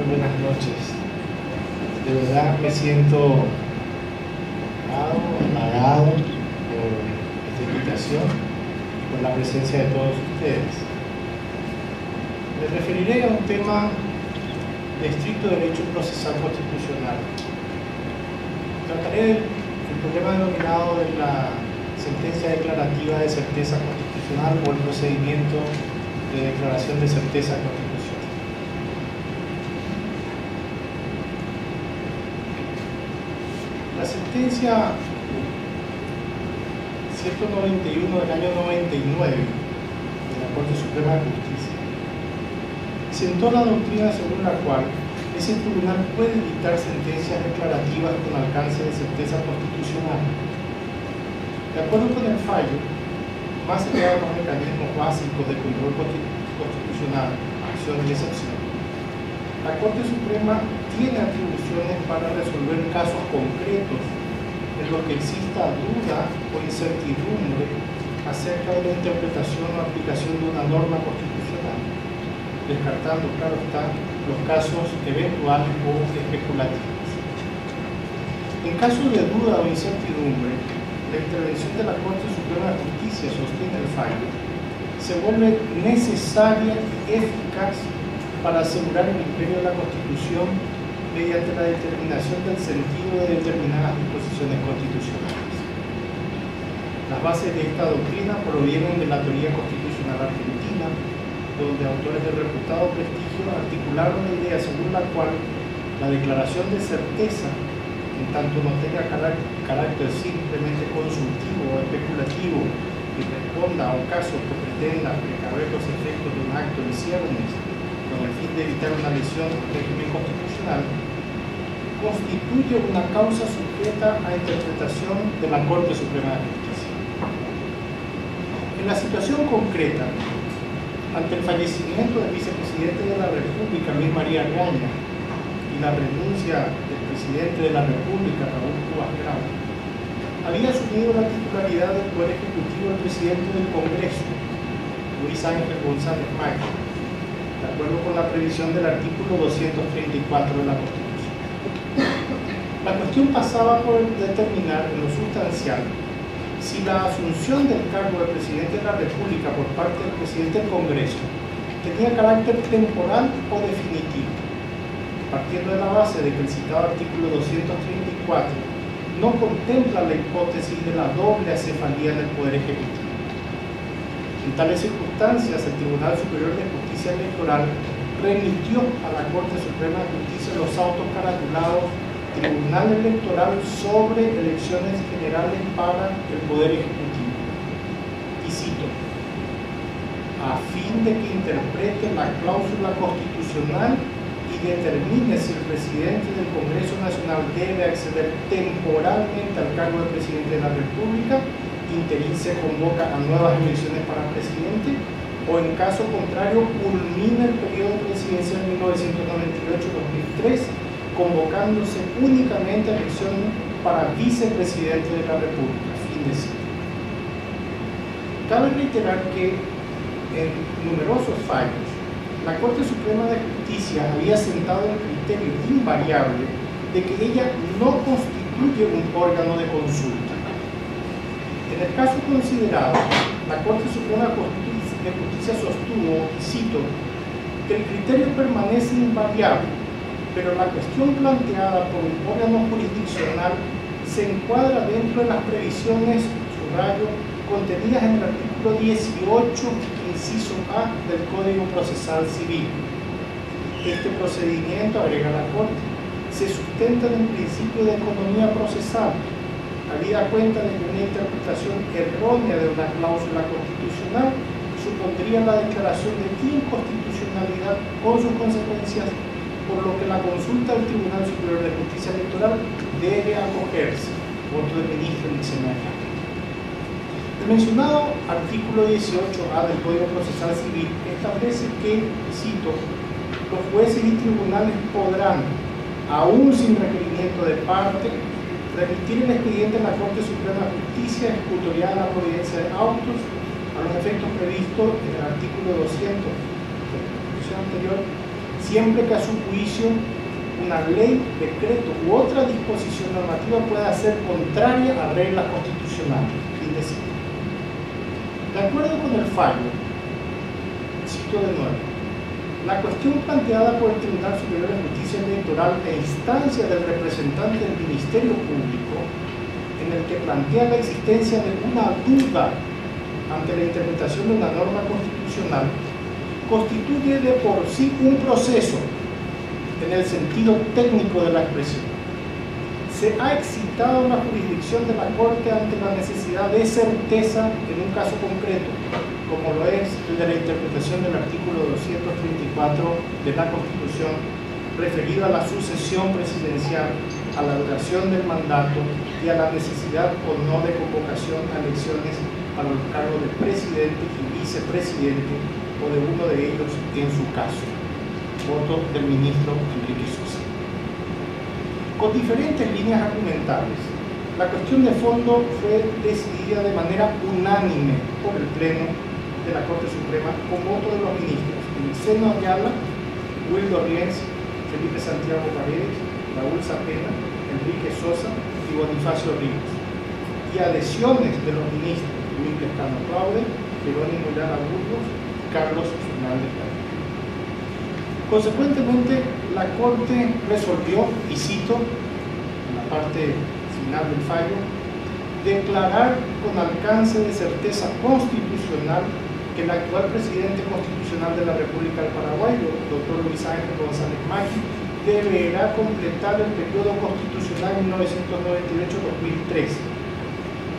buenas noches. De verdad me siento halagado por esta invitación y por la presencia de todos ustedes. Me referiré a un tema de estricto derecho procesal constitucional. Trataré del problema denominado de la sentencia declarativa de certeza constitucional o el procedimiento de declaración de certeza constitucional. La sentencia 191 del año 99 de la Corte Suprema de Justicia sentó la doctrina según la cual ese tribunal puede dictar sentencias declarativas con alcance de certeza constitucional. De acuerdo con el fallo, más allá de los mecanismos básicos de control constitucional, acción y excepción, la Corte Suprema tiene atribuciones para resolver casos concretos en los que exista duda o incertidumbre acerca de la interpretación o aplicación de una norma constitucional, descartando, claro está, los casos eventuales o especulativos. En caso de duda o incertidumbre, la intervención de la Corte Suprema de Justicia, sostiene el fallo, se vuelve necesaria y eficaz para asegurar el imperio de la Constitución mediante la determinación del sentido de determinadas disposiciones constitucionales. Las bases de esta doctrina provienen de la teoría constitucional argentina, donde autores de reputado prestigio articularon la idea según la cual la declaración de certeza, en tanto no tenga carácter simplemente consultivo o especulativo y responda a un caso que pretenda precaver los efectos de un acto en ciernes con el fin de evitar una lesión del régimen constitucional, constituye una causa sujeta a interpretación de la Corte Suprema de Justicia. En la situación concreta, ante el fallecimiento del vicepresidente de la República, Luis María Gaña, y la renuncia del presidente de la República, Raúl Cubas Grau, había asumido la titularidad del Poder Ejecutivo el presidente del Congreso, Luis Ángel González Mayo, de acuerdo con la previsión del artículo 234 de la Constitución. La cuestión pasaba por determinar en lo sustancial si la asunción del cargo de presidente de la República por parte del presidente del Congreso tenía carácter temporal o definitivo, partiendo de la base de que el citado artículo 234 no contempla la hipótesis de la doble acefalía del Poder Ejecutivo. En tales circunstancias, el Tribunal Superior de Justicia Electoral remitió a la Corte Suprema de Justicia los autos caratulados Tribunal Electoral sobre elecciones generales para el Poder Ejecutivo. Y cito: a fin de que interprete la cláusula constitucional y determine si el presidente del Congreso Nacional debe acceder temporalmente al cargo de presidente de la República, interín se convoca a nuevas elecciones para presidente, o en caso contrario culmina el periodo presidencial 1998-2003, convocándose únicamente a elección para vicepresidente de la República. Fin de cita. Cabe reiterar que en numerosos fallos la Corte Suprema de Justicia había sentado el criterio invariable de que ella no constituye un órgano de consulta. En el caso considerado, la Corte Suprema de Justicia sostuvo, y cito, que el criterio permanece invariable, pero la cuestión planteada por un órgano jurisdiccional se encuadra dentro de las previsiones, subrayo, contenidas en el artículo 18, inciso A del Código Procesal Civil. Este procedimiento, agrega la Corte, se sustenta en el principio de economía procesal, habida cuenta de que una interpretación errónea de una cláusula constitucional supondría la declaración de inconstitucionalidad con sus consecuencias, por lo que la consulta del Tribunal Superior de Justicia Electoral debe acogerse. Voto del ministro Nixenaria. El mencionado artículo 18A del Código Procesal Civil establece que, cito, los jueces y tribunales podrán, aún sin requerimiento de parte, remitir el expediente a la Corte Suprema de Justicia ejecutoriada la providencia de autos a los efectos previstos en el artículo 200 de la Constitución anterior, siempre que a su juicio una ley, decreto u otra disposición normativa pueda ser contraria a reglas constitucionales. Fin de cita. De acuerdo con el fallo, cito de nuevo, la cuestión planteada por el Tribunal Superior de Justicia Electoral a instancia del representante del Ministerio Público, en el que plantea la existencia de una duda ante la interpretación de una norma constitucional, constituye de por sí un proceso en el sentido técnico de la expresión. Se ha excitado la jurisdicción de la Corte ante la necesidad de certeza en un caso concreto, como lo es el de la interpretación del artículo 234 de la Constitución, referido a la sucesión presidencial, a la duración del mandato y a la necesidad o no de convocación a elecciones para los cargos de presidente y vicepresidente o de uno de ellos en su caso. Voto del ministro Enrique Sosa. Con diferentes líneas argumentales, la cuestión de fondo fue decidida de manera unánime por el Pleno de la Corte Suprema con voto de los ministros Viceno Ayala, Wildo Rienz, Felipe Santiago Paredes, Raúl Zapena, Enrique Sosa y Bonifacio Ríos, y adhesiones de los ministros Luis Lescano Claude, Jerónimo Lara Burgos y Carlos Fernández García. Consecuentemente, la Corte resolvió, y cito en la parte final del fallo, declarar con alcance de certeza constitucional que el actual presidente constitucional de la República del Paraguay, doctor Luis Ángel González Maggi, deberá completar el periodo constitucional 1998-2013.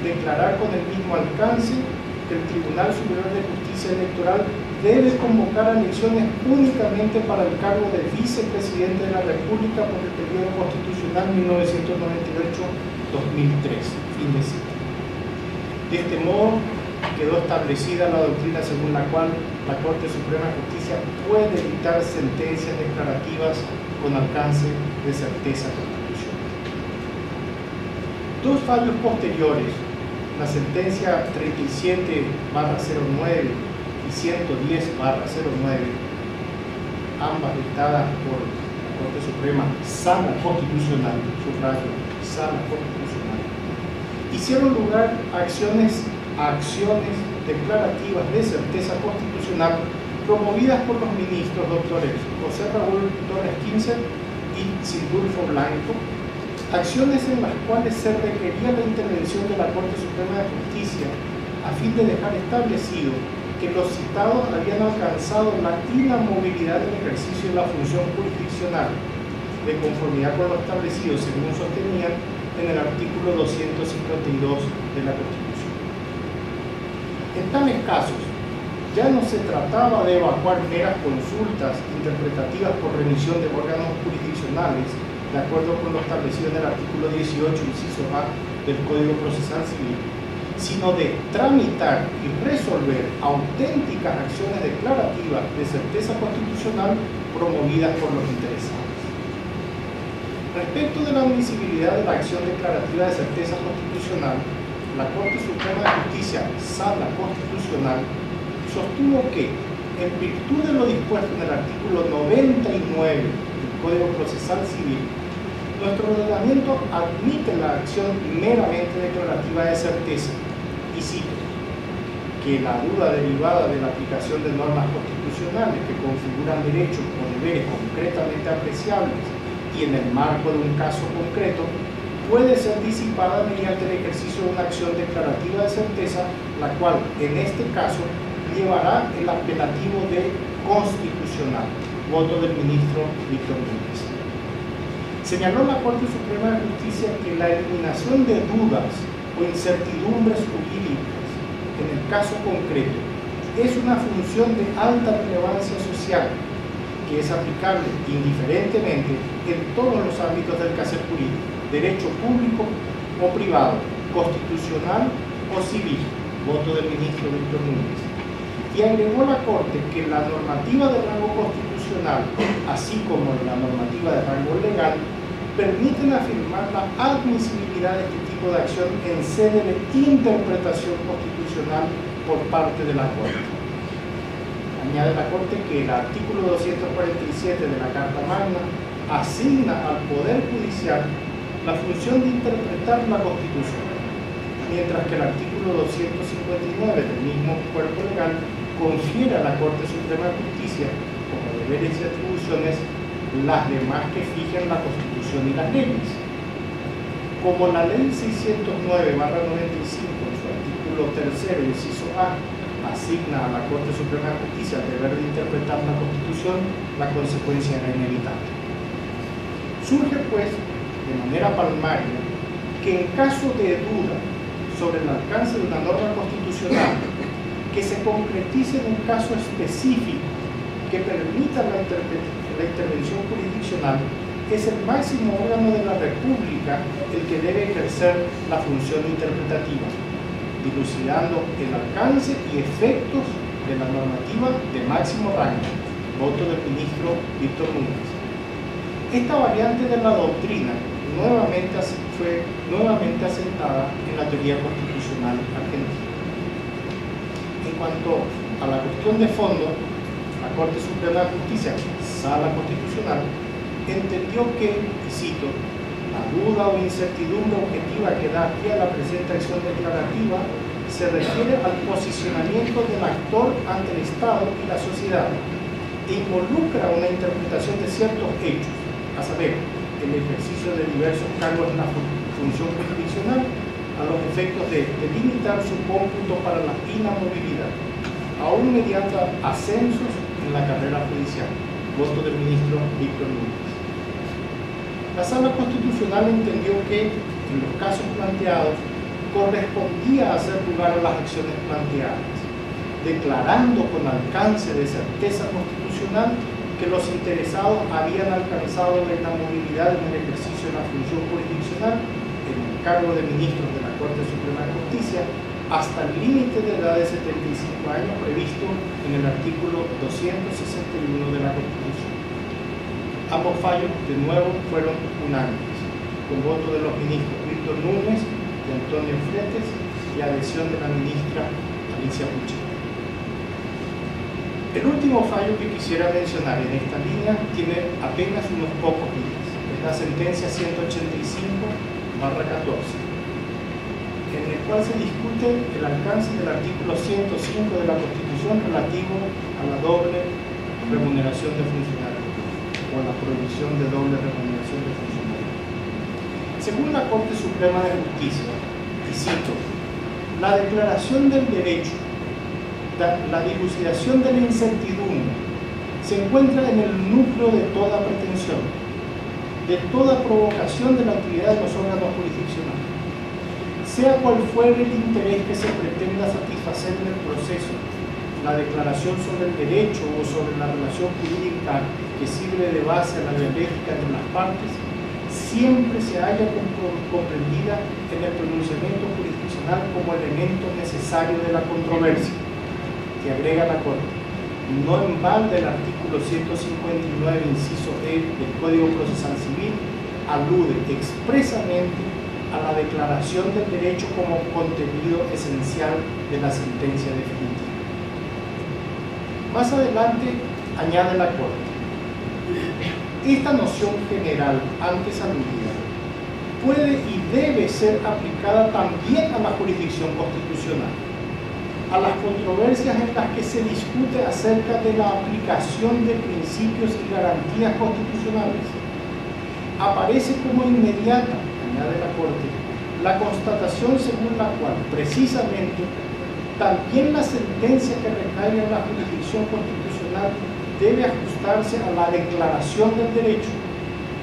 Declarar con el mismo alcance que el Tribunal Superior de Justicia Electoral debe convocar elecciones únicamente para el cargo de vicepresidente de la República por el periodo constitucional 1998-2003. Fin de cita. De este modo, quedó establecida la doctrina según la cual la Corte Suprema de Justicia puede dictar sentencias declarativas con alcance de certeza constitucional. Dos fallos posteriores, la sentencia 37/09 y 110/09, ambas dictadas por la Corte Suprema Sala Constitucional, subrayo, Sala Constitucional, hicieron lugar a acciones declarativas de certeza constitucional promovidas por los ministros doctores José Raúl Torres Quince y Sindulfo Blanco, acciones en las cuales se requería la intervención de la Corte Suprema de Justicia a fin de dejar establecido que los citados habían alcanzado la inamovilidad del ejercicio de la función jurisdiccional, de conformidad con lo establecido, según sostenían, en el artículo 252 de la Constitución. En tales casos, ya no se trataba de evacuar meras consultas interpretativas por remisión de órganos jurisdiccionales, de acuerdo con lo establecido en el artículo 18, inciso A del Código Procesal Civil, sino de tramitar y resolver auténticas acciones declarativas de certeza constitucional promovidas por los interesados. Respecto de la admisibilidad de la acción declarativa de certeza constitucional, la Corte Suprema de Justicia, Sala Constitucional, sostuvo que, en virtud de lo dispuesto en el artículo 99 del Código Procesal Civil, nuestro ordenamiento admite la acción meramente declarativa de certeza, y cito, que la duda derivada de la aplicación de normas constitucionales que configuran derechos o deberes concretamente apreciables y en el marco de un caso concreto, puede ser disipada mediante el ejercicio de una acción declarativa de certeza, la cual, en este caso, llevará el apelativo de constitucional. Voto del ministro Víctor Núñez. Señaló la Corte Suprema de Justicia que la eliminación de dudas o incertidumbres jurídicas en el caso concreto es una función de alta relevancia social que es aplicable indiferentemente en todos los ámbitos del quehacer jurídico, derecho público o privado, constitucional o civil. Voto del ministro Víctor Núñez. Y agregó la Corte que la normativa de rango constitucional, así como la normativa de rango legal, permiten afirmar la admisibilidad de este tipo de acción en sede de interpretación constitucional por parte de la Corte. Añade la Corte que el artículo 247 de la Carta Magna asigna al Poder Judicial la función de interpretar la Constitución, mientras que el artículo 259 del mismo cuerpo legal confiere a la Corte Suprema de Justicia como deberes y atribuciones las demás que fijen la Constitución y las leyes. Como la Ley 609/95 en su artículo 3, inciso A, asigna a la Corte Suprema de Justicia el deber de interpretar la Constitución, la consecuencia era inevitable. Surge, pues, de manera palmaria, que en caso de duda sobre el alcance de una norma constitucional que se concretice en un caso específico que permita la intervención jurisdiccional, es el máximo órgano de la República el que debe ejercer la función interpretativa, dilucidando el alcance y efectos de la normativa de máximo rango. Voto del ministro Víctor Núñez. Esta variante de la doctrina fue nuevamente asentada en la teoría constitucional argentina. En cuanto a la cuestión de fondo, la Corte Suprema de Justicia, Sala Constitucional, entendió que, y cito, la duda o incertidumbre objetiva que da pie a la presente acción declarativa se refiere al posicionamiento del actor ante el Estado y la sociedad e involucra una interpretación de ciertos hechos, a saber, el ejercicio de diversos cargos en la función jurisdiccional a los efectos de delimitar su cómputo para la inamovilidad, aún mediante ascensos en la carrera judicial. Voto del ministro Víctor Núñez. La Sala Constitucional entendió que, en los casos planteados, correspondía hacer lugar a las acciones planteadas, declarando con alcance de certeza constitucional que los interesados habían alcanzado la inamovilidad en el ejercicio de la función jurisdiccional en el cargo de ministros de la Corte Suprema de Justicia hasta el límite de edad de 75 años previsto en el artículo 261 de la Constitución. Ambos fallos, de nuevo, fueron unánimes, con voto de los ministros Víctor Núñez y Antonio Fretes y adhesión de la ministra Alicia Puche. El último fallo que quisiera mencionar en esta línea tiene apenas unos pocos días. Es la sentencia 185/14, en el cual se discute el alcance del artículo 105 de la Constitución relativo a la doble remuneración de funcionarios, o a la prohibición de doble remuneración de funcionarios. Según la Corte Suprema de Justicia, y cito, la declaración del derecho, la dilucidación de la incertidumbre, se encuentra en el núcleo de toda pretensión, de toda provocación de la actividad de los órganos jurisdiccionales. Sea cual fuere el interés que se pretenda satisfacer en el proceso, la declaración sobre el derecho o sobre la relación jurídica que sirve de base a la dialéctica entre las partes, siempre se halla comprendida en el pronunciamiento jurisdiccional como elemento necesario de la controversia, que agrega la Corte. No en balde el artículo 159, inciso E del Código Procesal Civil alude expresamente a la declaración del derecho como contenido esencial de la sentencia definitiva. Más adelante añade la Corte: esta noción general antes aludida puede y debe ser aplicada también a la jurisdicción constitucional, a las controversias en las que se discute acerca de la aplicación de principios y garantías constitucionales. Aparece como inmediata, añade la Corte, la constatación según la cual, precisamente, también la sentencia que recaiga en la jurisdicción constitucional debe ajustarse a la declaración del derecho,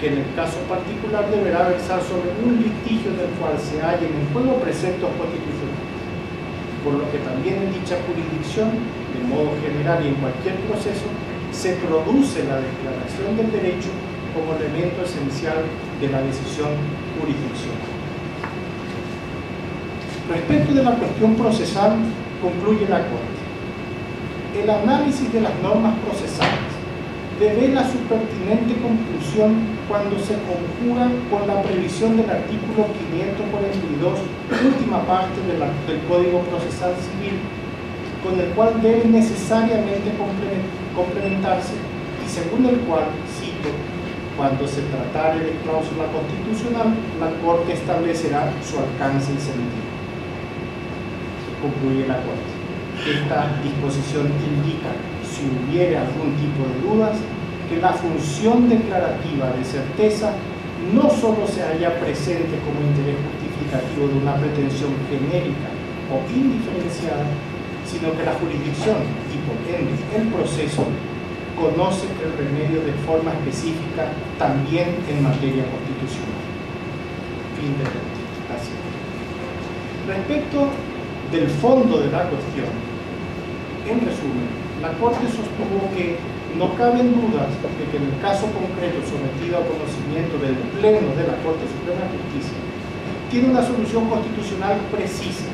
que en el caso particular deberá versar sobre un litigio del cual se hallen en juego preceptos constitucionales, por lo que también en dicha jurisdicción, de modo general y en cualquier proceso, se produce la declaración del derecho como elemento esencial de la decisión jurisdiccional. Respecto de la cuestión procesal, concluye la Corte: el análisis de las normas procesales devela su pertinente conclusión cuando se conjuga con la previsión del artículo 542, última parte del Código Procesal Civil, con el cual debe necesariamente complementarse y según el cual, cito, cuando se tratare de cláusula constitucional, la Corte establecerá su alcance y sentido. Concluye la Corte. Esta disposición indica, si hubiera algún tipo de dudas, que la función declarativa de certeza no solo se halla presente como interés justificativo de una pretensión genérica o indiferenciada, sino que la jurisdicción y por ende el proceso conoce el remedio de forma específica también en materia constitucional. Fin de la explicación. Respecto del fondo de la cuestión, en resumen, la Corte sostuvo que no caben dudas de que en el caso concreto sometido a conocimiento del Pleno de la Corte Suprema de Justicia tiene una solución constitucional precisa,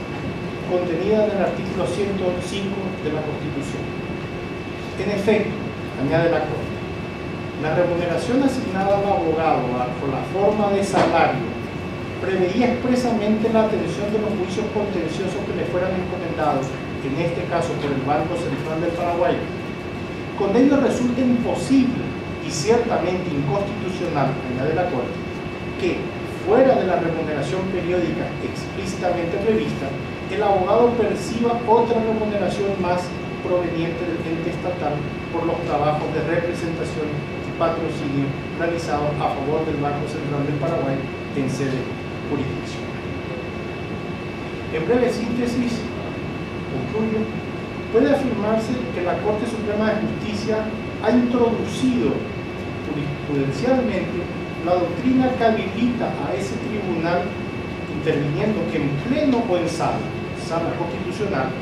contenida en el artículo 105 de la Constitución. En efecto, añade la Corte, la remuneración asignada al abogado bajo la forma de salario preveía expresamente la atención de los juicios contenciosos que le fueran encomendados, en este caso por el Banco Central del Paraguay. Con ello resulta imposible y ciertamente inconstitucional, añade la Corte, que, fuera de la remuneración periódica explícitamente prevista, el abogado perciba otra remuneración más proveniente del ente estatal por los trabajos de representación y patrocinio realizados a favor del Banco Central del Paraguay en sede jurisdiccional. En breve síntesis, concluyo, puede afirmarse que la Corte Suprema de Justicia ha introducido jurisprudencialmente la doctrina que habilita a ese tribunal, interviniendo que en pleno o en sala constitucional,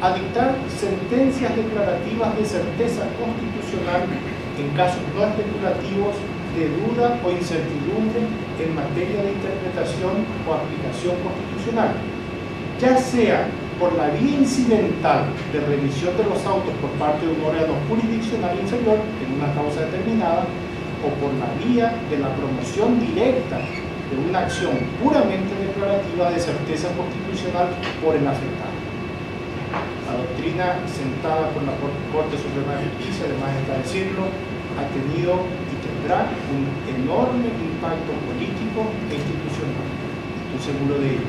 a dictar sentencias declarativas de certeza constitucional en casos no especulativos de duda o incertidumbre en materia de interpretación o aplicación constitucional, ya sea por la vía incidental de remisión de los autos por parte de un órgano jurisdiccional inferior en una causa determinada, o por la vía de la promoción directa de una acción puramente declarativa de certeza constitucional por el afectado. La doctrina sentada por la Corte Suprema de Justicia, además está decirlo, ha tenido y tendrá un enorme impacto político e institucional. Estoy seguro de ello.